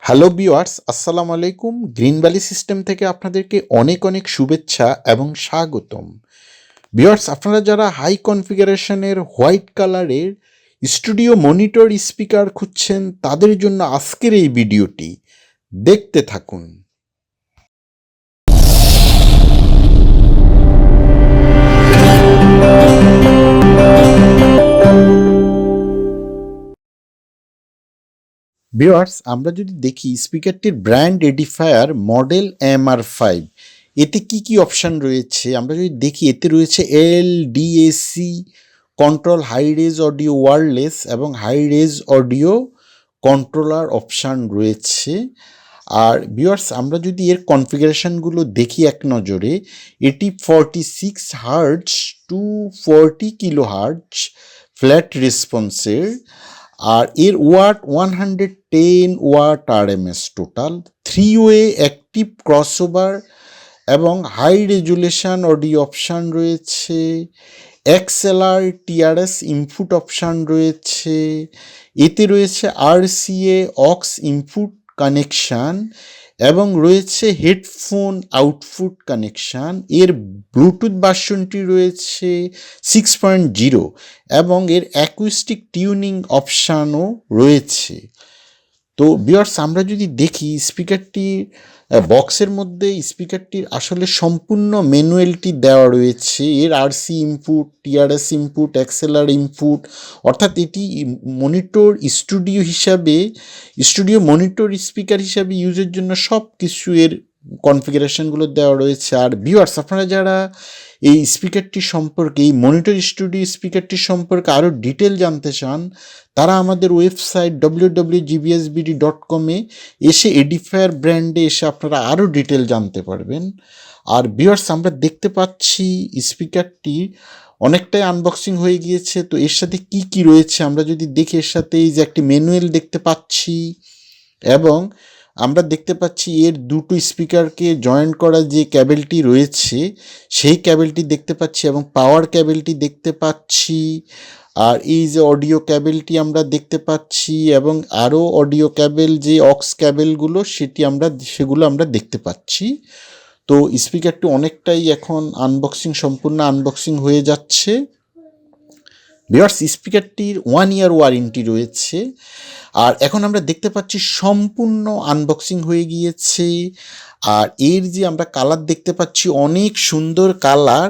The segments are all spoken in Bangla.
হ্যালো ভিউয়ার্স, আসসালামু আলাইকুম। গ্রিন ভ্যালি সিস্টেম থেকে আপনাদেরকে অনেক অনেক শুভেচ্ছা এবং স্বাগতম। ভিউয়ার্স, আপনারা যারা হাই কনফিগারেশনের হোয়াইট কালারের স্টুডিও মনিটর স্পিকার খুঁজছেন তাদের জন্য আজকের এই ভিডিওটি দেখতে থাকুন। ভিউয়ার্স, আমরা যদি দেখি স্পিকারটির ব্র্যান্ড এডিফায়ার মডেল MR5, এতে কি কি অপশান রয়েছে আমরা যদি দেখি, এতে রয়েছে LDAC control, high res audio wireless এবং high res audio controller option রয়েছে। আর ভিউয়ার্স, আমরা যদি এর কনফিগারেশনগুলো দেখি এক নজরে, এটি 46 hertz to 40 kilohertz flat রেসপন্সের, আর এর ওয়াট 110 ওয়াট RMS টোটাল, 3-ওয়ে অ্যাক্টিভ ক্রসওভার এবং হাই রেজুলেশন অডিও অপশান রয়েছে। XLR TRS ইনপুট অপশান রয়েছে। এতে রয়েছে RCA অক্স ইনপুট কানেকশান এবং রয়েছে হেডফোন আউটপুট কানেকশান। এর ব্লুটুথ ভার্সনটি রয়েছে 6.0 এবং এর অ্যাকুস্টিক টিউনিং অপশানও রয়েছে। তো ভিউয়ার্স, আমরা যদি দেখি স্পিকারটি বক্সের মধ্যে, স্পিকারটির আসলে সম্পূর্ণ ম্যানুয়ালটি দেওয়া রয়েছে। এর RC input, TRS input, XLR input, অর্থাৎ এটি মনিটর স্টুডিও মনিটর স্পিকার হিসাবে ইউজের জন্য সব কিছু এর কনফিগারেশনগুলো দেওয়া রয়েছে। আর ভিউয়ার্স, আপনারা যারা এই স্পিকারটি সম্পর্কে, এই মনিটর স্টুডিও স্পিকারটি সম্পর্কে আরও ডিটেল জানতে চান, তারা আমাদের ওয়েবসাইট www.gbsbd.com-এ এসে এডিফায়ার ব্র্যান্ডে এসে আপনারা আরও ডিটেল জানতে পারবেন। আর ভিউয়ার্স, আমরা দেখতে পাচ্ছি স্পিকারটি অনেকটাই আনবক্সিং হয়ে গিয়েছে। তো এর সাথে কি কি রয়েছে আমরা যদি দেখি, এর সাথে এই যে একটি ম্যানুয়াল দেখতে পাচ্ছি এবং আমরা দেখতে পাচ্ছি এর দুটো স্পিকারকে জয়েন করা যে ক্যাবেলটি রয়েছে সেই ক্যাবেলটি দেখতে পাচ্ছি এবং পাওয়ার ক্যাবেলটি দেখতে পাচ্ছি। আর এই যে অডিও ক্যাবেলটি আমরা দেখতে পাচ্ছি এবং আরও অডিও ক্যাবেল, যে অক্স ক্যাবেলগুলো সেগুলো আমরা দেখতে পাচ্ছি। তো স্পিকারটি অনেকটাই এখন সম্পূর্ণ আনবক্সিং হয়ে যাচ্ছে। ভিউয়ার্স, স্পিকারটির 1 ইয়ার ওয়ারেন্টি রয়েছে। আর এখন আমরা দেখতে পাচ্ছি সম্পূর্ণ আনবক্সিং হয়ে গিয়েছে। আর এর যে আমরা কালার দেখতে পাচ্ছি, অনেক সুন্দর কালার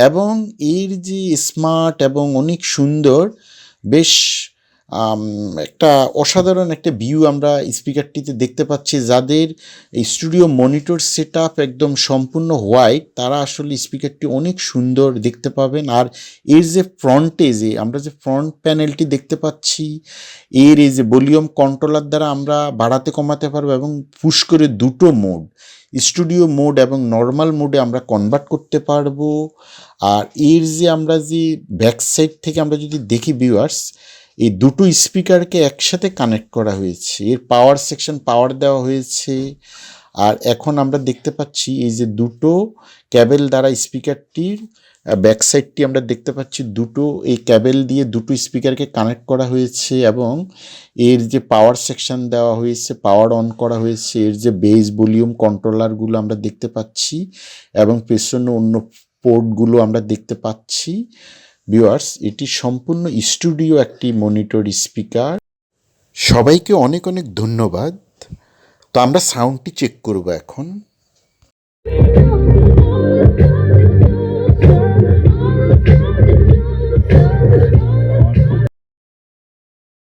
এবং এর যে স্মার্ট এবং অনেক সুন্দর, বেশ একটা অসাধারণ একটা ভিউ আমরা স্পিকারটিতে দেখতে পাচ্ছি। যাদের স্টুডিও মনিটর সেট আপ একদম সম্পূর্ণ হোয়াইট, তারা আসলে স্পিকারটি অনেক সুন্দর দেখতে পাবেন। আর এর যে ফ্রন্টে যে আমরা যে ফ্রন্ট প্যানেলটি দেখতে পাচ্ছি, এর এই যে ভলিউম কন্ট্রোলার দ্বারা আমরা বাড়াতে কমাতে পারবো এবং পুশ করে দুটো মোড, স্টুডিও মোড এবং নর্মাল মোডে আমরা কনভার্ট করতে পারবো। আর এর যে আমরা যে ব্যাক সাইড থেকে আমরা যদি দেখি ভিউয়ার্স, এই দুটো স্পিকারকে একসাথে কানেক্ট করা হয়েছে। এর পাওয়ার সেকশন পাওয়ার দেওয়া হয়েছে। আর এখন আমরা দেখতে পাচ্ছি এই যে দুটো ক্যাবেল দ্বারা স্পিকারটির ব্যাক সাইডটি আমরা দেখতে পাচ্ছি, দুটো এই ক্যাবেল দিয়ে দুটো স্পিকারকে কানেক্ট করা হয়েছে এবং এর যে পাওয়ার সেকশন দেওয়া হয়েছে, পাওয়ার অন করা হয়েছে। এর যে বেস ভলিউম কন্ট্রোলারগুলো আমরা দেখতে পাচ্ছি এবং পেছনে অন্য পোর্টগুলো আমরা দেখতে পাচ্ছি। ভিউয়ার্স, এটি সম্পূর্ণ স্টুডিও একটি মনিটর স্পিকার। সবাইকে অনেক অনেক ধন্যবাদ। তো আমরা সাউন্ডটি চেক করব এখন।